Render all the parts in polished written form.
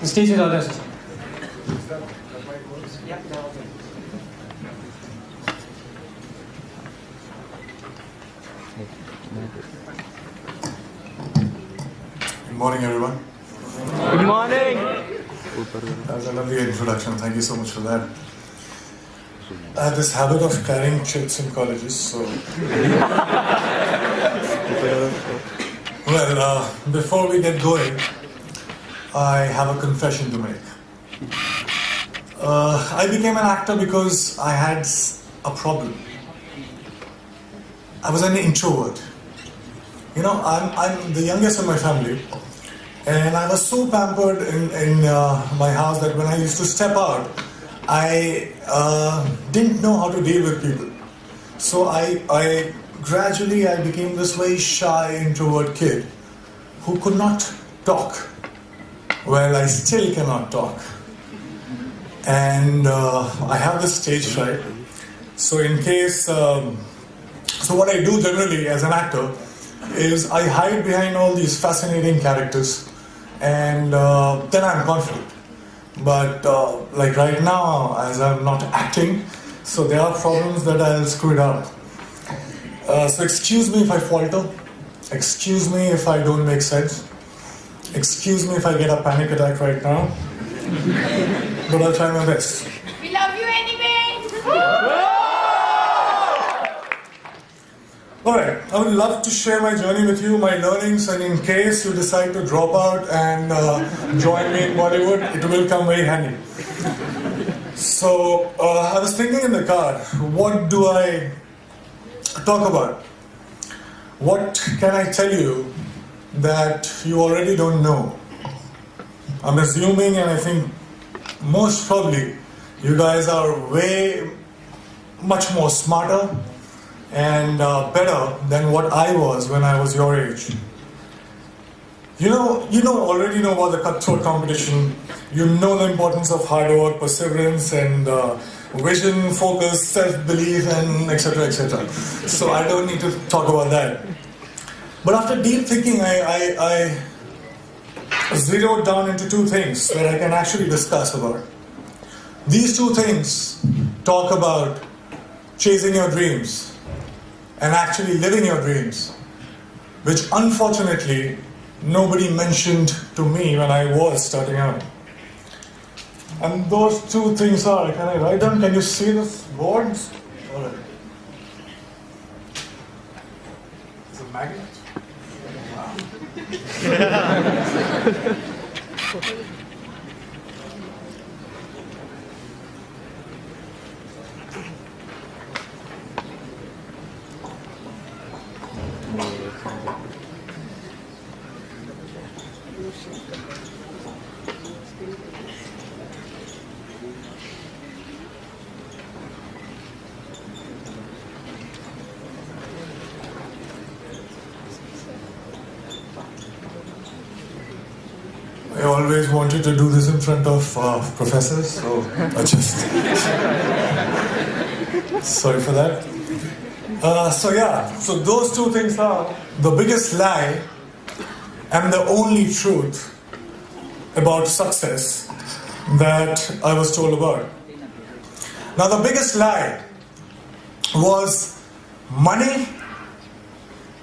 The stage is all yours. Good morning, everyone. Good morning. That was a lovely introduction. Thank you so much for that. I have this habit of carrying chits in colleges, so. Well, before we get going, I have a confession to make. I became an actor because I had a problem. I was an introvert. You know, I'm the youngest in my family, and I was so pampered in my house that when I used to step out, I didn't know how to deal with people. So I gradually became this very shy introvert kid who could not talk. Well, I still cannot talk. And I have this stage fright. So in case, so what I do generally as an actor is I hide behind all these fascinating characters, and then I'm confident. But like right now, as I'm not acting, so there are problems that I'll screw it up. So excuse me if I falter. Excuse me if I don't make sense. Excuse me if I get a panic attack right now. But I'll try my best. We love you anyway! Alright, I would love to share my journey with you, my learnings, and in case you decide to drop out and join me in Bollywood, it will come very handy. So, I was thinking in the car, what do I talk about? What can I tell you that you already don't know? I'm assuming, and I think most probably, you guys are way much more smarter and better than what I was when I was your age. You already know about the cutthroat competition. You know the importance of hard work, perseverance, and vision, focus, self-belief, and etc., etc. So I don't need to talk about that. But after deep thinking, I zeroed down into two things that I can actually discuss about. These two things talk about chasing your dreams and actually living your dreams, which unfortunately nobody mentioned to me when I was starting out. And those two things are, can I write down? Can you see this boards? All right. It's a magnet? Wow. I always wanted to do this in front of professors, so I just... Sorry for that. So those two things are the biggest lie and the only truth about success that I was told about. Now the biggest lie was money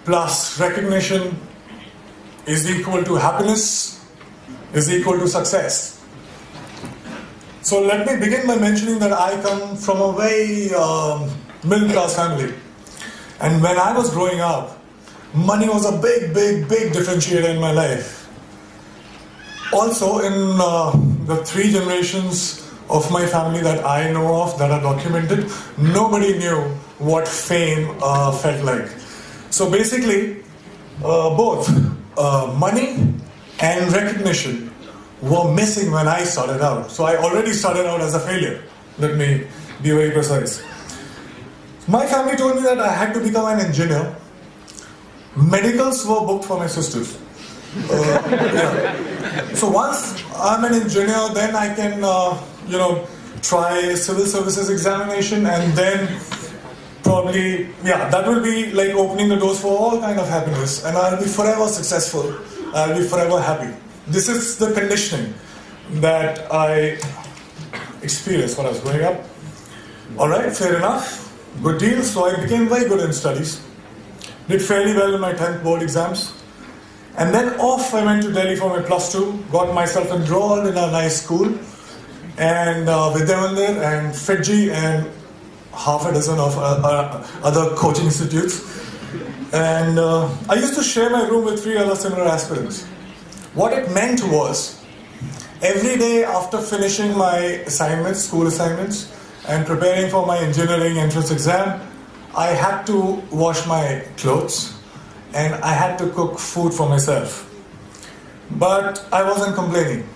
plus recognition is equal to happiness, is equal to success. So let me begin by mentioning that I come from a very middle-class family. And when I was growing up, money was a big differentiator in my life. Also, in the three generations of my family that I know of, that are documented, nobody knew what fame felt like. So basically, both money and recognition were missing when I started out. So I already started out as a failure. Let me be very precise. My family told me that I had to become an engineer. Medicals were booked for my sisters. Yeah. So once I'm an engineer, then I can, try civil services examination, and then probably, that will be like opening the doors for all kind of happiness, and I'll be forever successful. I'll be forever happy. This is the conditioning that I experienced when I was growing up. Alright, fair enough. Good deal. So I became very good in studies. Did fairly well in my 10th board exams. And then off I went to Delhi for my plus 2. Got myself enrolled in a nice school. And Vidyamandir and Fiji and half a dozen of other coaching institutes. And I used to share my room with 3 other similar aspirants. What it meant was, every day after finishing my assignments, school assignments, and preparing for my engineering entrance exam, I had to wash my clothes and I had to cook food for myself. But I wasn't complaining.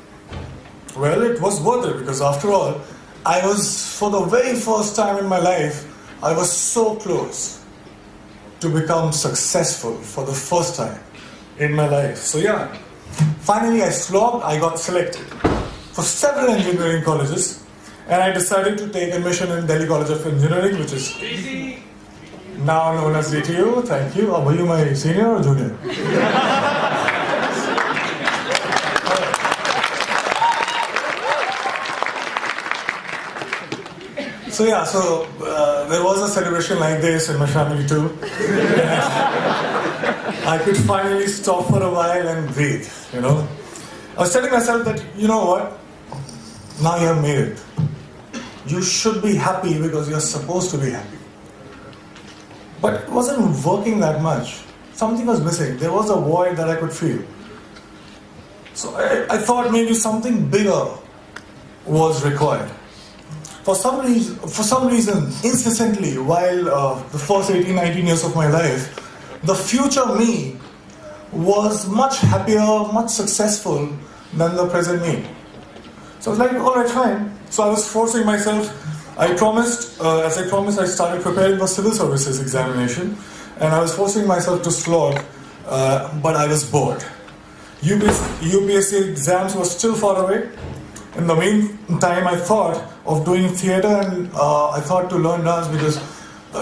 Well, it was worth it because after all, I was, for the very first time in my life, I was so close to become successful for the first time in my life. So yeah, finally I slogged, I got selected for several engineering colleges, and I decided to take admission in Delhi College of Engineering, which is now known as DTU. Thank you. Were you my senior or junior? So yeah, there was a celebration like this in my family too. I could finally stop for a while and breathe, you know. I was telling myself that, you know what, now you have made it. You should be happy because you're supposed to be happy. But it wasn't working that much. Something was missing. There was a void that I could feel. So I thought maybe something bigger was required. For some reason, incessantly, while the first 18, 19 years of my life, the future me was much happier, much successful than the present me. So I was like, all right, fine. So I was forcing myself. As I promised, I started preparing for civil services examination, and I was forcing myself to slog, but I was bored. UPSC exams were still far away. In the meantime, I thought of doing theatre, and I thought to learn dance because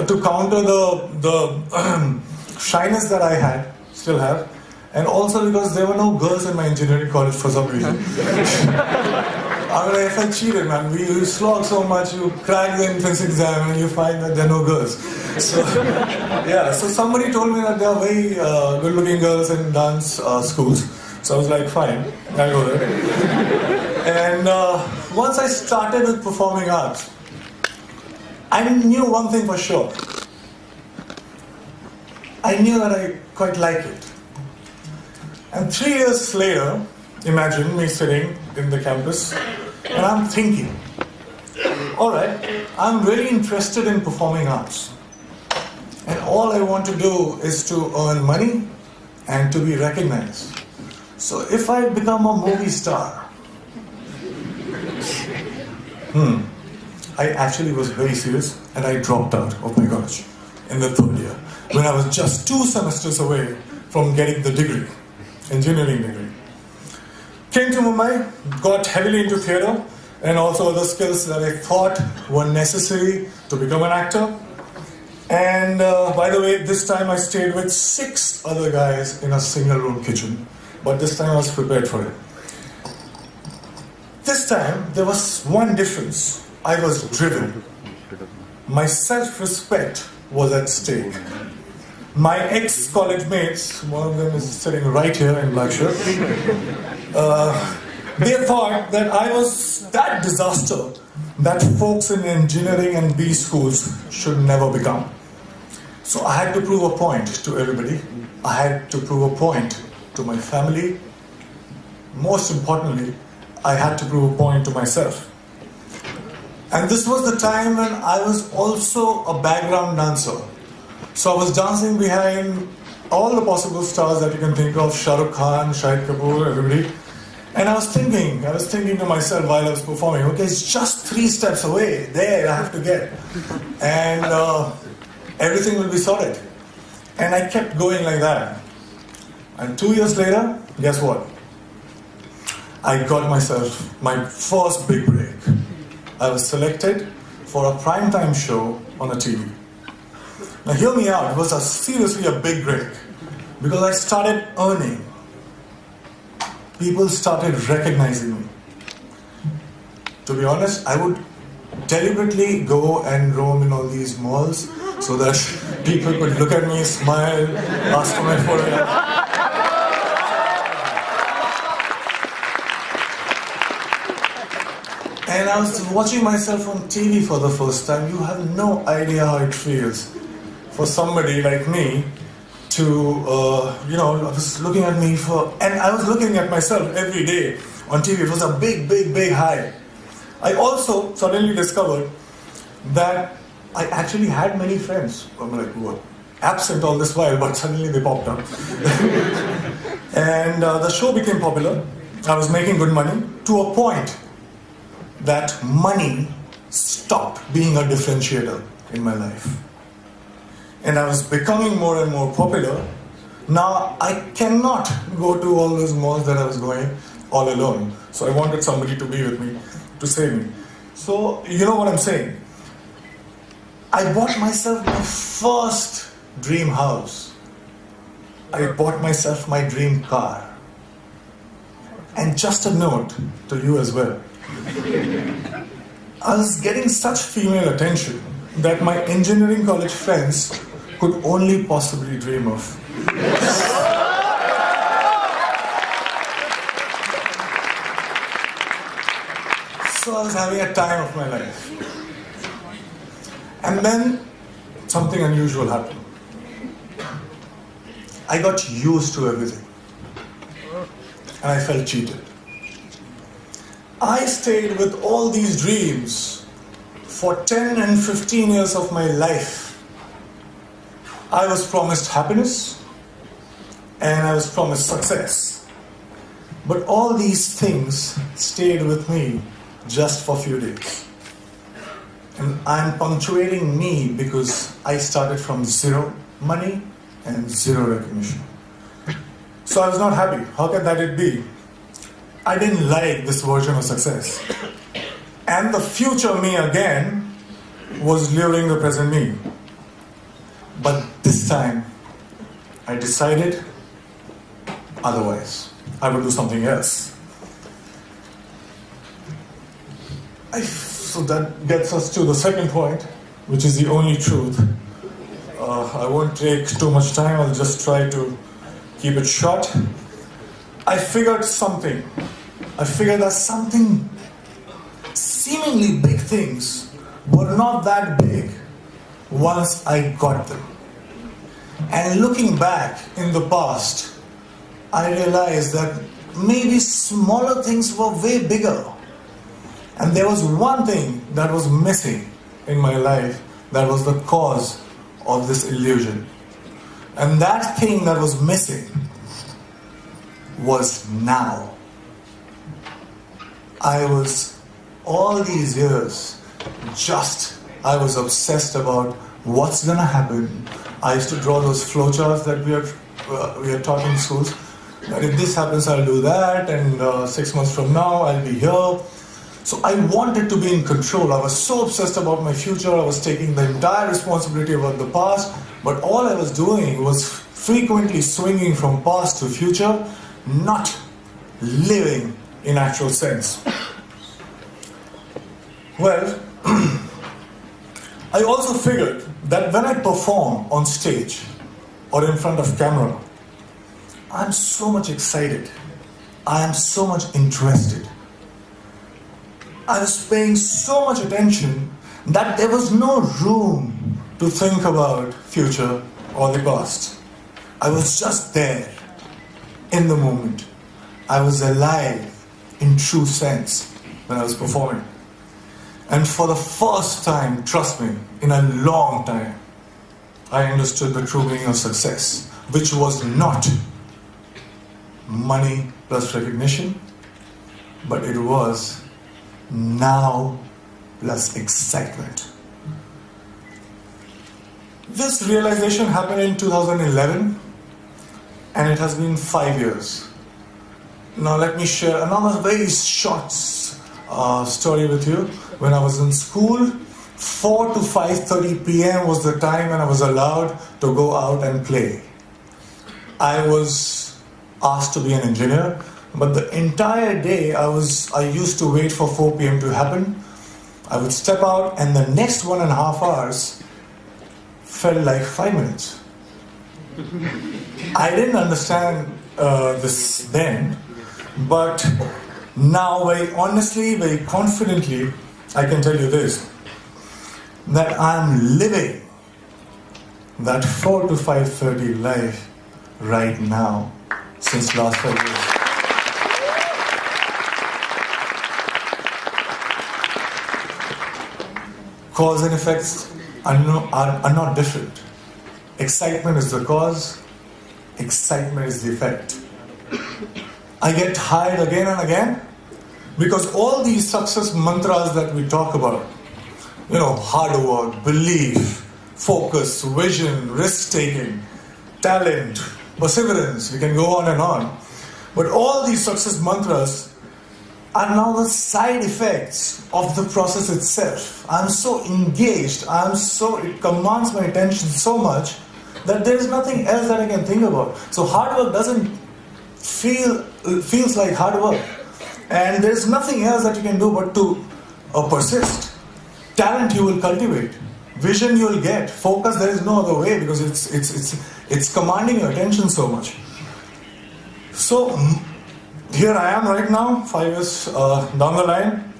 to counter the shyness that I still have, and also because there were no girls in my engineering college for some reason. I mean, I felt cheated, man. You slog so much, you crack the entrance exam, and you find that there are no girls. So, yeah. So somebody told me that there are very good-looking girls in dance schools. So I was like, fine, I'll go there. And once I started with performing arts, I knew one thing for sure. I knew that I quite like it. And 3 years later, imagine me sitting in the campus, and I'm thinking, all right, I'm really interested in performing arts. And all I want to do is to earn money and to be recognized. So if I become a movie star, I actually was very serious, and I dropped out of my college in the 3rd year, when I was just 2 semesters away from getting the degree, engineering degree. Came to Mumbai, got heavily into theatre, and also other skills that I thought were necessary to become an actor. And by the way, this time I stayed with 6 other guys in a single room kitchen, but this time I was prepared for it. This time, there was one difference. I was driven. My self-respect was at stake. My ex-college mates, one of them is sitting right here in black shirt, they thought that I was that disaster that folks in engineering and B schools should never become. So I had to prove a point to everybody. I had to prove a point to my family. Most importantly, I had to prove a point to myself. And this was the time when I was also a background dancer. So I was dancing behind all the possible stars that you can think of, Shah Rukh Khan, Shahid Kapoor, everybody. And I was thinking to myself while I was performing, okay, it's just 3 steps away, there I have to get. And everything will be sorted. And I kept going like that. And 2 years later, guess what? I got myself my first big break. I was selected for a primetime show on a TV. Now hear me out, it was seriously a big break because I started earning. People started recognizing me. to be honest, I would deliberately go and roam in all these malls so that people could look at me, smile, ask for my photograph. And I was watching myself on TV for the first time. You have no idea how it feels for somebody like me to, I was looking at me and I was looking at myself every day on TV. It was a big, big, big high. I also suddenly discovered that I actually had many friends. I'm like, who were absent all this while, but suddenly they popped up. And the show became popular. I was making good money to a point that money stopped being a differentiator in my life. And I was becoming more and more popular. Now I cannot go to all those malls that I was going all alone. So I wanted somebody to be with me, to save me. So you know what I'm saying? I bought myself my first dream house. I bought myself my dream car. And just a note to you as well. I was getting such female attention that my engineering college friends could only possibly dream of. So I was having a time of my life. And then something unusual happened. I got used to everything. And I felt cheated. I stayed with all these dreams for 10 and 15 years of my life. I was promised happiness and I was promised success. But all these things stayed with me just for a few days. And I'm punctuating me because I started from zero money and zero recognition. So I was not happy. How can that it be? I didn't like this version of success. And the future me again was luring the present me. But this time, I decided otherwise. I would do something else. So that gets us to the second point, which is the only truth. I won't take too much time. I'll just try to keep it short. I figured something. I figured that something, seemingly big things, were not that big once I got them. And looking back in the past, I realized that maybe smaller things were way bigger. And there was one thing that was missing in my life that was the cause of this illusion. And that thing that was missing was now. I was, all these years, I was obsessed about what's gonna happen. I used to draw those flowcharts that we are taught in schools. That if this happens, I'll do that, and 6 months from now, I'll be here. So I wanted to be in control. I was so obsessed about my future. I was taking the entire responsibility about the past, but all I was doing was frequently swinging from past to future, not living in actual sense. Well, I also figured that when I perform on stage or in front of camera, I'm so much excited. I am so much interested. I was paying so much attention that there was no room to think about future or the past. I was just there in the moment. I was alive in true sense when I was performing. And for the first time, trust me, in a long time, I understood the true meaning of success, which was not money plus recognition, but it was now plus excitement. This realization happened in 2011, and it has been 5 years. Now let me share another very short story with you. When I was in school, 4 to 5:30 p.m. was the time when I was allowed to go out and play. I was asked to be an engineer, But the entire day I used to wait for 4 p.m. to happen. I would step out and the next 1.5 hours felt like 5 minutes. I didn't understand this then, but now very honestly, very confidently, I can tell you this, that I'm living that 4 to 5:30 life right now since last 5 years. Cause and effects are not different. Excitement is the cause, excitement is the effect. I get tired again and again because all these success mantras that we talk about, hard work, belief, focus, vision, risk-taking, talent, perseverance, we can go on and on. But all these success mantras are now the side effects of the process itself. I'm so engaged, it commands my attention so much that there is nothing else that I can think about. So hard work doesn't feels like hard work. And there's nothing else that you can do but to persist. Talent you will cultivate. Vision you will get. Focus, there is no other way because it's commanding your attention so much. So here I am right now, 5 years down the line.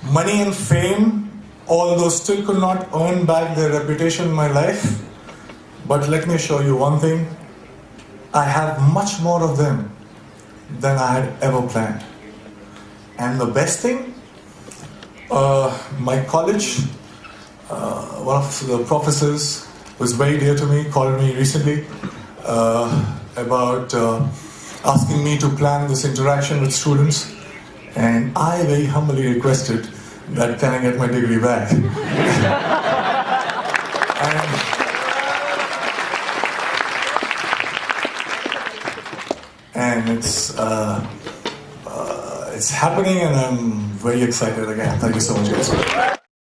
Money and fame, although still could not earn back their reputation in my life. But let me assure you one thing, I have much more of them than I had ever planned. And the best thing, my college, one of the professors who is very dear to me called me recently about asking me to plan this interaction with students, and I very humbly requested that can I get my degree back? and it's happening, and I'm very excited again. Thank you so much, guys.